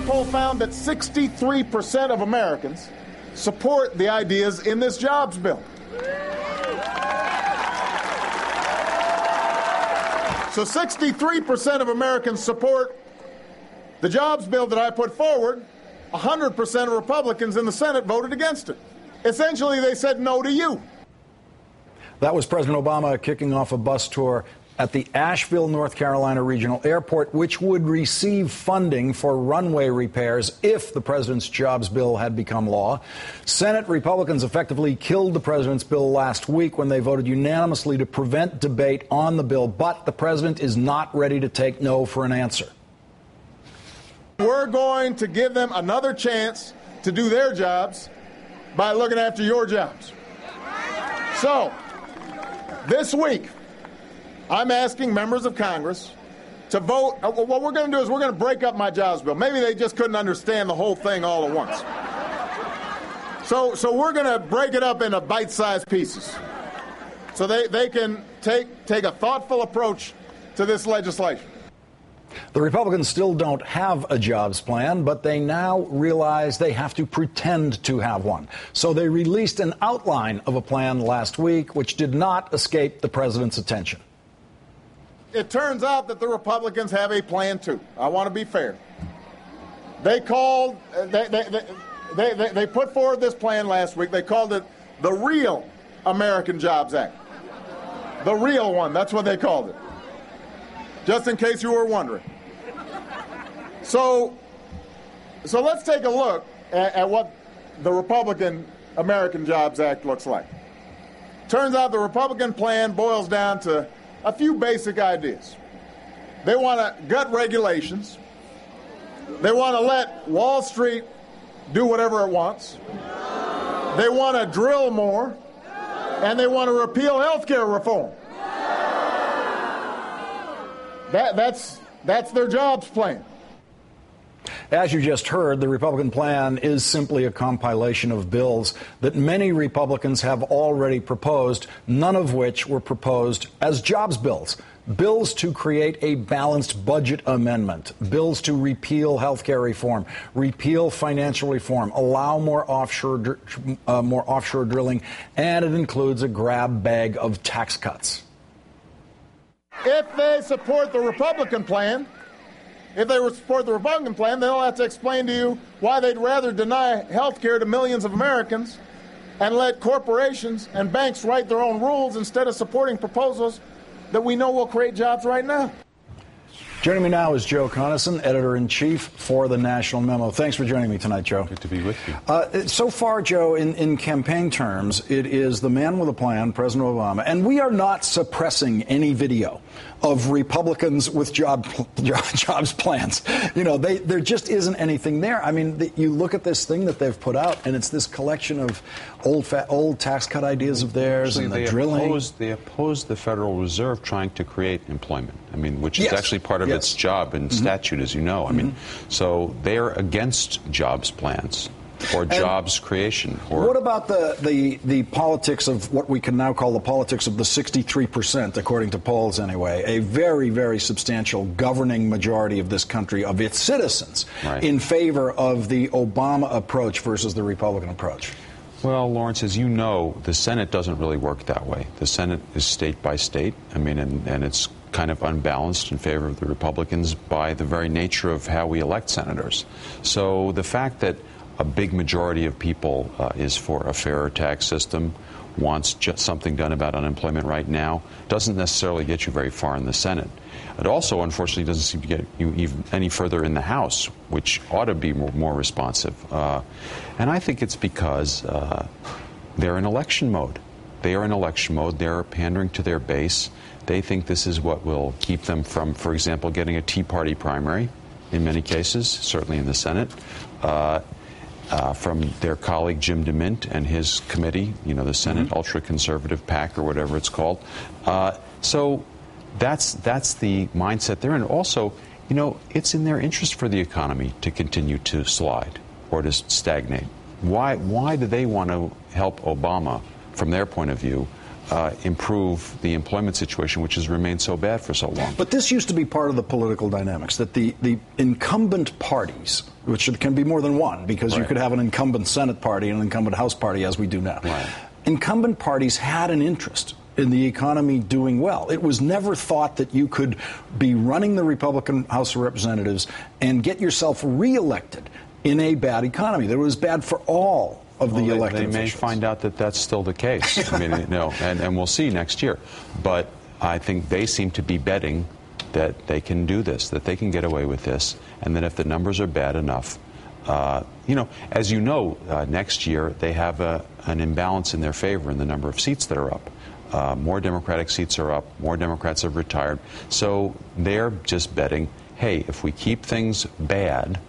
poll found that 63% of Americans support the ideas in this jobs bill. So 63% of Americans support the jobs bill that I put forward. 100% of Republicans in the Senate voted against it. Essentially, they said no to you. That was President Obama kicking off a bus tour at the Asheville, North Carolina Regional Airport, which would receive funding for runway repairs if the president's jobs bill had become law. Senate Republicans effectively killed the president's bill last week when they voted unanimously to prevent debate on the bill, but the president is not ready to take no for an answer. We're going to give them another chance to do their jobs by looking after your jobs. So, this week, I'm asking members of Congress to vote. What we're going to do is we're going to break up my jobs bill. Maybe they just couldn't understand the whole thing all at once. So we're going to break it up into bite-sized pieces so they can take a thoughtful approach to this legislation. The Republicans still don't have a jobs plan, but they now realize they have to pretend to have one. So they released an outline of a plan last week, which did not escape the president's attention. It turns out that the Republicans have a plan, too. I want to be fair. They called, they put forward this plan last week. They called it the Real American Jobs Act. The real one, that's what they called it. Just in case you were wondering. So let's take a look at what the Republican American Jobs Act looks like. Turns out the Republican plan boils down to a few basic ideas. They want to gut regulations. They want to let Wall Street do whatever it wants. They want to drill more. And they want to repeal health care reform. That's their jobs plan. As you just heard, the Republican plan is simply a compilation of bills that many Republicans have already proposed, none of which were proposed as jobs bills. Bills to create a balanced budget amendment, bills to repeal health care reform, repeal financial reform, allow more offshore drilling, and it includes a grab bag of tax cuts. If they support the Republican plan, they'll have to explain to you why they'd rather deny health care to millions of Americans and let corporations and banks write their own rules instead of supporting proposals that we know will create jobs right now. Joining me now is Joe Conason, editor-in-chief for the National Memo. Thanks for joining me tonight, Joe. Good to be with you. So far, Joe, in campaign terms, it is the man with a plan, President Obama, and we are not suppressing any video of Republicans with jobs plans. You know, there just isn't anything there. I mean, you look at this thing that they've put out, and it's this collection of old tax cut ideas of theirs. Actually, and the drilling. They oppose the Federal Reserve trying to create employment. I mean, which is actually part of its job and statute, as you know. I mean, so they are against jobs plans or jobs creation. What about the politics of what we can now call the politics of the 63%, according to polls anyway, a very, very substantial governing majority of this country, of its citizens, in favor of the Obama approach versus the Republican approach? Well, Lawrence, as you know, the Senate doesn't really work that way. The Senate is state by state. I mean, and it's kind of unbalanced in favor of the Republicans by the very nature of how we elect senators. So the fact that a big majority of people is for a fairer tax system, wants just something done about unemployment right now, doesn't necessarily get you very far in the Senate. It also, unfortunately, doesn't seem to get you even any further in the House, which ought to be more responsive. And I think it's because they're in election mode. They are in election mode. They're pandering to their base. They think this is what will keep them from, for example, getting a Tea Party primary in many cases, certainly in the Senate. From their colleague Jim DeMint and his committee, you know, the Senate ultra-conservative PAC or whatever it's called. So that's the mindset there. And also, you know, it's in their interest for the economy to continue to slide or to stagnate. Why do they want to help Obama, from their point of view, improve the employment situation, which has remained so bad for so long. But this used to be part of the political dynamics, that the incumbent parties, which can be more than one, because you could have an incumbent Senate party and an incumbent House party, as we do now. Right. Incumbent parties had an interest in the economy doing well. It was never thought that you could be running the Republican House of Representatives and get yourself reelected in a bad economy. That was bad for all of the elected officials. They may find out that that's still the case. I mean, and we'll see next year. But I think they seem to be betting that they can do this, that they can get away with this, and that if the numbers are bad enough, as you know, next year they have an imbalance in their favor in the number of seats that are up. More Democratic seats are up. More Democrats have retired. So they're just betting, hey, if we keep things bad,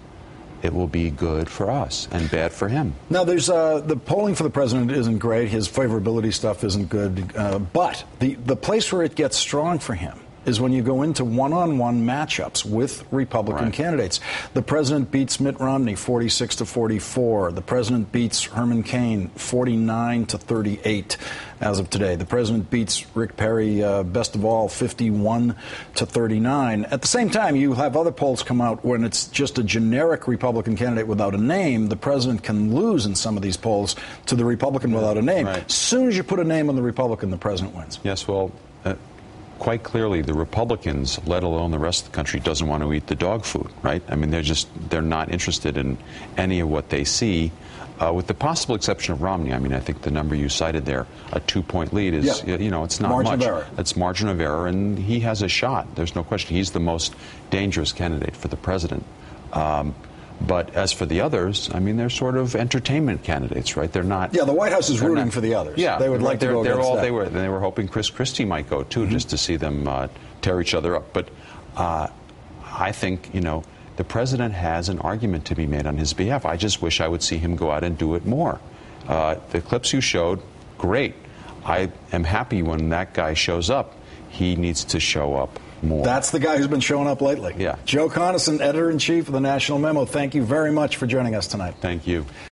it will be good for us and bad for him. Now, there's the polling for the president isn't great. His favorability stuff isn't good. But the place where it gets strong for him is when you go into one-on-one matchups with Republican candidates. The president beats Mitt Romney 46-44. The president beats Herman Cain 49-38 as of today. The president beats Rick Perry, best of all, 51-39. At the same time, you have other polls come out when it's just a generic Republican candidate without a name. The president can lose in some of these polls to the Republican without a name. As soon as you put a name on the Republican, the president wins. Yes, well, quite clearly, the Republicans, let alone the rest of the country, doesn't want to eat the dog food, right? I mean, they're not interested in any of what they see, with the possible exception of Romney. I mean, I think the number you cited there, a 2-point lead, is, it's not margin much. Of error. It's margin of error, and he has a shot. There's no question. He's the most dangerous candidate for the president. But as for the others, I mean, they're sort of entertainment candidates, right? They're not. Yeah, the White House is rooting for the others. Yeah, they would like to go against that. They were hoping Chris Christie might go too, just to see them tear each other up. But I think the president has an argument to be made on his behalf. I just wish I would see him go out and do it more. The clips you showed, great. I am happy when that guy shows up. He needs to show up more. That's the guy who's been showing up lately. Yeah. Joe Conason, editor-in-chief of the National Memo. Thank you very much for joining us tonight. Thank you.